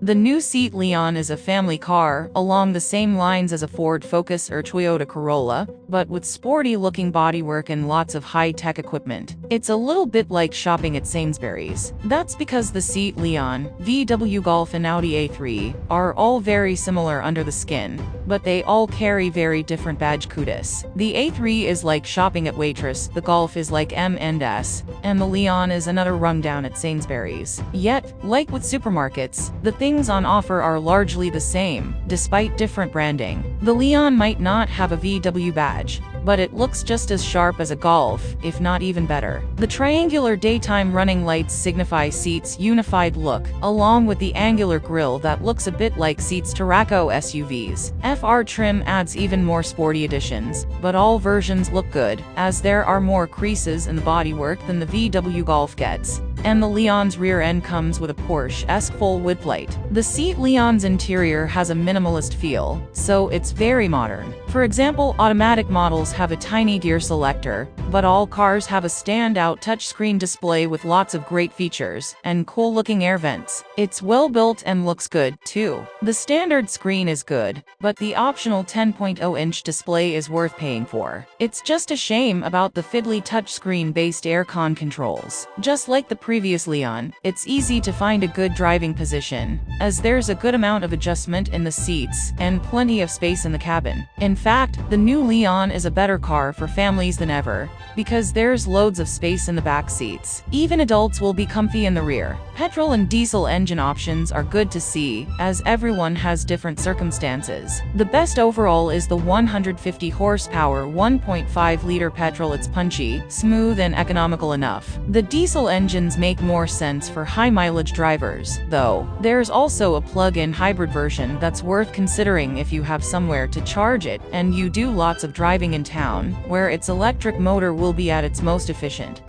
The new Seat Leon is a family car, along the same lines as a Ford Focus or Toyota Corolla, but with sporty-looking bodywork and lots of high-tech equipment. It's a little bit like shopping at Sainsbury's. That's because the Seat Leon, VW Golf and Audi A3 are all very similar under the skin, but they all carry very different badge kudos. The A3 is like shopping at Waitrose, the Golf is like M&S, and the Leon is another rung down at Sainsbury's. Yet, like with supermarkets, the things on offer are largely the same, despite different branding. The Leon might not have a VW badge, but it looks just as sharp as a Golf, if not even better. The triangular daytime running lights signify Seat's unified look, along with the angular grille that looks a bit like Seat's Tarraco SUVs. FR trim adds even more sporty additions, but all versions look good, as there are more creases in the bodywork than the VW Golf gets. And the Leon's rear end comes with a Porsche-esque full wood plate. The Seat Leon's interior has a minimalist feel, so it's very modern. For example, automatic models have a tiny gear selector, but all cars have a standout touchscreen display with lots of great features and cool-looking air vents. It's well built and looks good, too. The standard screen is good, but the optional 10.0-inch display is worth paying for. It's just a shame about the fiddly touchscreen-based aircon controls. Just like the previous Leon, it's easy to find a good driving position, as there's a good amount of adjustment in the seats and plenty of space in the cabin. In fact, the new Leon is a better car for families than ever, because there's loads of space in the back seats. Even adults will be comfy in the rear. Petrol and diesel engine options are good to see, as everyone has different circumstances. The best overall is the 150 horsepower 1.5-liter petrol. It's punchy, smooth, and economical enough. The diesel engines make more sense for high-mileage drivers, though. There's also a plug-in hybrid version that's worth considering if you have somewhere to charge it and you do lots of driving in town, where its electric motor will be at its most efficient.